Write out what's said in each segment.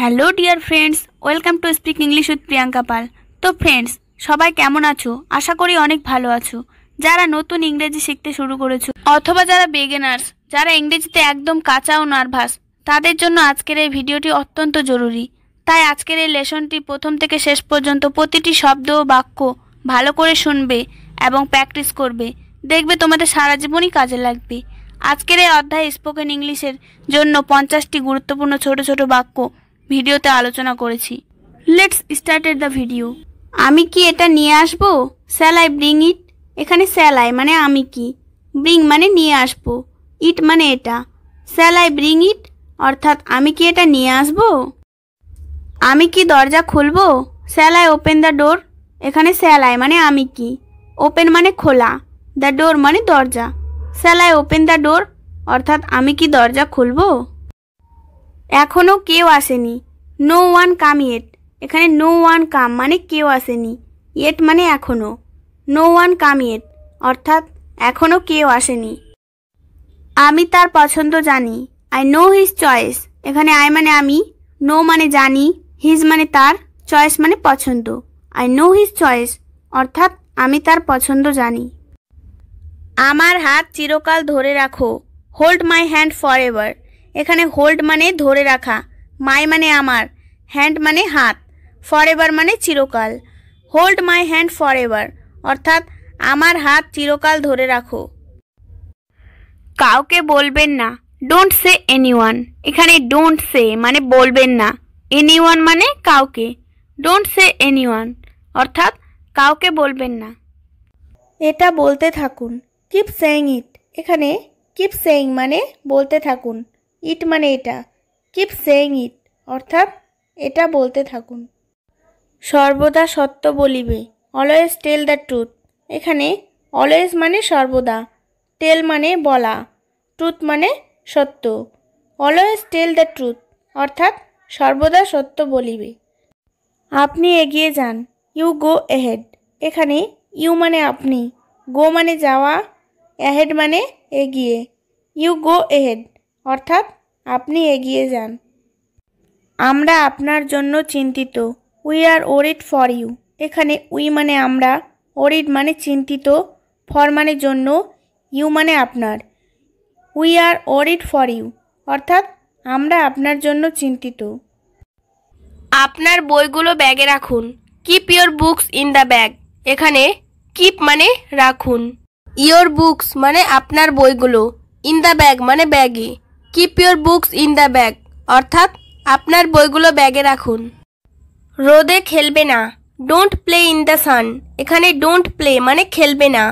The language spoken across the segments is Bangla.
Hello dear friends, welcome to speak English with Priyanka Pal. তো ফ্রেন্ডস, সবাই কেমন আছো? আশা করি অনেক ভালো আছো। যারা নতুন ইংরেজি শিখতে শুরু করেছো অথবা যারা বিগিনার্স, যারা ইংরেজিতে একদম কাঁচা ও নার্ভাস, তাদের জন্য আজকের এই ভিডিওটি অত্যন্ত জরুরি। তাই আজকের এই লেসনটি প্রথম থেকে শেষ পর্যন্ত প্রতিটি শব্দ ও বাক্য ভালো করে শুনবে এবং প্র্যাকটিস করবে। দেখবে তোমাদের সারা জীবনই কাজে লাগবে। আজকের এই অধ্যায়ে স্পোকেন ইংলিশের জন্য 50টি গুরুত্বপূর্ণ ছোট ছোট বাক্য ভিডিওতে আলোচনা করেছি। Let's started the video. আমি কি এটা নিয়ে আসবো? Shall I bring it? এখানে শ্যাল আই মানে আমি কি, ব্রিং মানে নিয়ে আসবো, ইট মানে এটা। শ্যাল আই ব্রিং ইট অর্থাৎ আমি কি এটা নিয়ে আসবো? আমি কি দরজা খুলবো? Shall I open the door? এখানে শ্যাল আই মানে আমি কি, ওপেন মানে খোলা, দ্য ডোর মানে দরজা। Shall I open the door অর্থাৎ আমি কি দরজা খুলবো? এখনও কেউ আসেনি, নো ওয়ান কাম ইয়েট। এখানে নো ওয়ান কাম মানে কেউ আসেনি, ইয়েট মানে এখনও, নো ওয়ান কাম ইয়েট অর্থাৎ এখনও কেউ আসেনি। আমি তার পছন্দ জানি, আই নো হিজ চয়েস। এখানে আই মানে আমি, নো মানে জানি, হিজ মানে তার, চয়েস মানে পছন্দ। আই নো হিজ চয়েস অর্থাৎ আমি তার পছন্দ জানি। আমার হাত চিরকাল ধরে রাখো, hold my hand for ever. এখানে হোল্ড মানে ধরে রাখা, মাই মানে আমার, হ্যান্ড মানে হাত, ফর এভার মানে চিরকাল। Hold my hand for ever অর্থাৎ আমার হাত চিরকাল ধরে রাখো। কাউকে বলবেন না, ডোন্ট সে এনিওয়ান। এখানে ডোন্ট সে মানে বলবেন না, এনিওয়ান মানে কাউকে, ডোন্ট সে এনিওয়ান অর্থাৎ কাউকে বলবেন না। এটা বলতে থাকুন, কিপ সেইং ইট। এখানে কিপ সেইং মানে বলতে থাকুন, ইট মানে এটা, কিপ সেইং ইট অর্থাৎ এটা বলতে থাকুন। সর্বদা সত্য বলিবে, অলওয়েজ টেল দ্য ট্রুথ। এখানে অলওয়েজ মানে সর্বদা, টেল মানে বলা, ট্রুথ মানে সত্য। অলওয়েজ টেল দ্য ট্রুথ অর্থাৎ সর্বদা সত্য বলিবে। আপনি এগিয়ে যান, ইউ গো এহেড। এখানে ইউ মানে আপনি, গো মানে যাওয়া, এহেড মানে এগিয়ে, ইউ গো এহেড অর্থাৎ আপনি এগিয়ে যান। আমরা আপনার জন্য চিন্তিত, we are worried for you. এখানে উই মানে আমরা, ওরিড মানে চিন্তিত, ফর মানে জন্য, ইউ মানে আপনার। We are worried for you অর্থাৎ আমরা আপনার জন্য চিন্তিত। আপনার বইগুলো ব্যাগে রাখুন, keep your books in the bag. এখানে কিপ মানে রাখুন, ইয়োর বুকস মানে আপনার বইগুলো, ইন দ্য ব্যাগ মানে ব্যাগে, keep your books in the bag অর্থাৎ আপনার বইগুলো ব্যাগে রাখুন। রোদে খেলবে না, don't play in the sun. এখানে ডোন্ট প্লে মানে খেলবে না,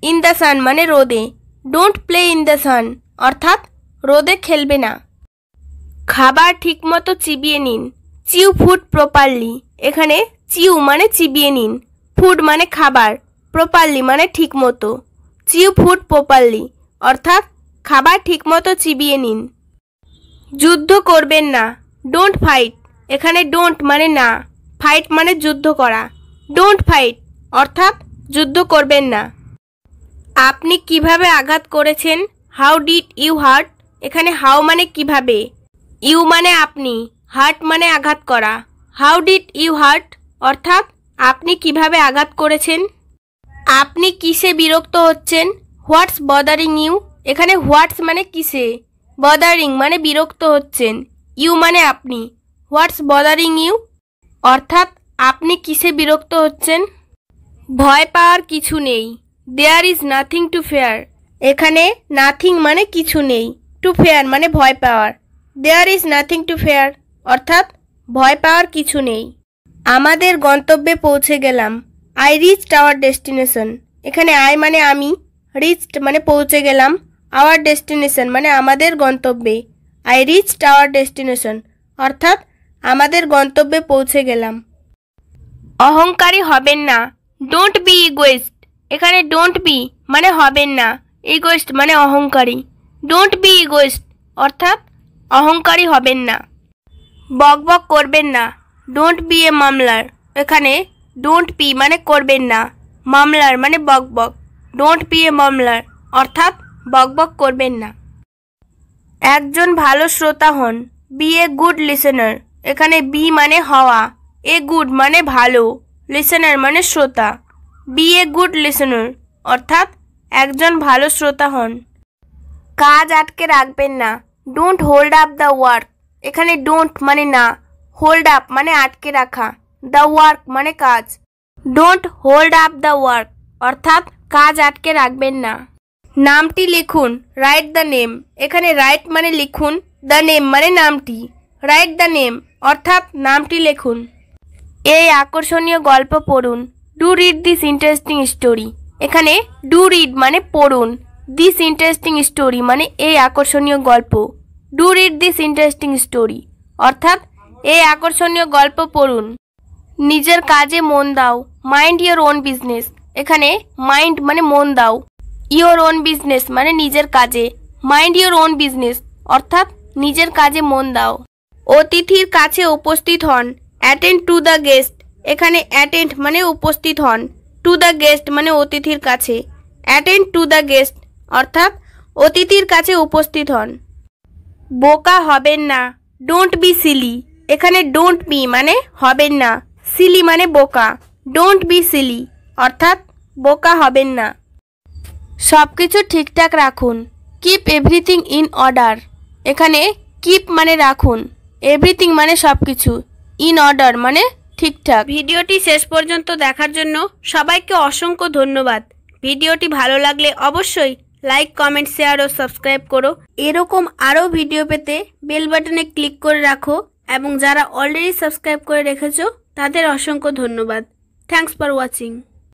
ইন দ্য সান মানে রোদে, don't play in the sun অর্থাৎ রোদে খেলবে না। খাবার ঠিকমতো চিবিয়ে নিন, চিউ ফুড প্রপারলি। এখানে চিউ মানে চিবিয়ে নিন, ফুড মানে খাবার, প্রপারলি মানে ঠিকমতো, চিউ ফুড প্রপারলি অর্থাৎ খাবার ঠিকমতো চিবিয়ে নিন। যুদ্ধ করবেন না, ডোন্ট ফাইট। এখানে ডোন্ট মানে না, ফাইট মানে যুদ্ধ করা, ডোন্ট ফাইট অর্থাৎ যুদ্ধ করবেন না। আপনি কিভাবে আঘাত করেছেন, হাউ ডিড ইউ হার্ট। এখানে হাউ মানে কিভাবে, ইউ মানে আপনি, হার্ট মানে আঘাত করা, হাউ ডিড ইউ হার্ট অর্থাৎ আপনি কিভাবে আঘাত করেছেন। আপনি কিসে বিরক্ত হচ্ছেন, হোয়াটস বদারিং ইউ। এখানে হোয়াটস মানে কিসে, বদারিং মানে বিরক্ত হচ্ছেন, ইউ মানে আপনি, হোয়াটস বদারিং ইউ অর্থাৎ আপনি কিসে বিরক্ত হচ্ছেন। ভয় পাওয়ার কিছু নেই, there is nothing to fear. এখানে নাথিং মানে কিছু নেই, টু ফেয়ার মানে ভয় পাওয়ার, there is nothing to fear অর্থাৎ ভয় পাওয়ার কিছু নেই। আমাদের গন্তব্যে পৌঁছে গেলাম, আই রিচড আওয়ার ডেস্টিনেশন। এখানে আই মানে আমি, রিচড মানে পৌঁছে গেলাম, আওয়ার ডেস্টিনেশন মানে আমাদের গন্তব্যে, আই রিচড আওয়ার ডেস্টিনেশন অর্থাৎ আমাদের গন্তব্যে পৌঁছে গেলাম। অহংকারী হবেন না, ডোন্ট বি ইগোইস্ট। এখানে ডোন্ট বি মানে হবেন না, ইগোইস্ট মানে অহংকারী, ডোন্ট বি ইগোইস্ট অর্থাৎ অহংকারী হবেন না। বকবক করবেন না, ডোন্ট বি এ মামলার। এখানে ডোন্ট বি মানে করবেন না, মামলার মানে বকবক, ডোন্ট বি এ মামলার অর্থাৎ বকবক করবেন না। একজন ভালো শ্রোতা হন, বি এ গুড লিসেনার। এখানে বি মানে হওয়া, এ গুড মানে ভালো, লিসেনার মানে শ্রোতা। বি এ গুড লিসেনার অর্থাৎ একজন ভালো শ্রোতা হন। কাজ আটকে রাখবেন না, don't hold up the work. এখানে ডোন্ট মানে না, হোল্ড আপ মানে আটকে রাখা, দ্য ওয়ার্ক মানে কাজ। Don't hold up the work অর্থাৎ কাজ আটকে রাখবেন না। নামটি লিখুন, রাইট দ্য নেম। এখানে রাইট মানে লিখুন, দ্য নেম মানে নামটি। রাইট দ্য নেম অর্থাৎ নামটি লিখুন। এই আকর্ষণীয় গল্প পড়ুন, do read this interesting story. এখানে ডু রিড মানে পড়ুন, দিস ইন্টারেস্টিং স্টোরি মানে এই আকর্ষণীয় গল্প। Do read this interesting story অর্থাৎ এই আকর্ষণীয় গল্প পড়ুন। নিজের কাজে মন দাও, মাইন্ড ইয়োর ওন বিজনেস। এখানে মাইন্ড মানে মন দাও, ইয়োর ওন বিজনেস মানে নিজের কাজে। মাইন্ড ইয়োর ওন বিজনেস অর্থাৎ নিজের কাজে মন দাও। অতিথির কাছে উপস্থিত হন, অ্যাটেন্ড টু দ্য গেস্ট। এখানে অ্যাটেন্ড মানে উপস্থিত হন, টু দ্য গেস্ট মানে অতিথির কাছে। অ্যাটেন্ড টু দ্য গেস্ট অর্থাৎ অতিথির কাছে উপস্থিত হন। বোকা হবেন না, ডোন্ট বি সিলি। এখানে ডোন্ট বি মানে হবেন না, সিলি মানে বোকা। ডোন্ট বি সিলি অর্থাৎ বোকা হবেন না। সব কিছু ঠিকঠাক রাখুন, কিপ এভরিথিং ইন অর্ডার। এখানে কিপ মানে রাখুন, এভরিথিং মানে সব কিছু, ইন অর্ডার মানে ঠিকঠাক। ভিডিওটি শেষ পর্যন্ত দেখার জন্য সবাইকে অসংখ্য ধন্যবাদ। ভিডিওটি ভালো লাগলে অবশ্যই লাইক, কমেন্ট, শেয়ার ও সাবস্ক্রাইব করো। এরকম আরও ভিডিও পেতে বেল বাটনে ক্লিক করে রাখো এবং যারা অলরেডি সাবস্ক্রাইব করে রেখেছো তাদের অসংখ্য ধন্যবাদ। Thanks for watching.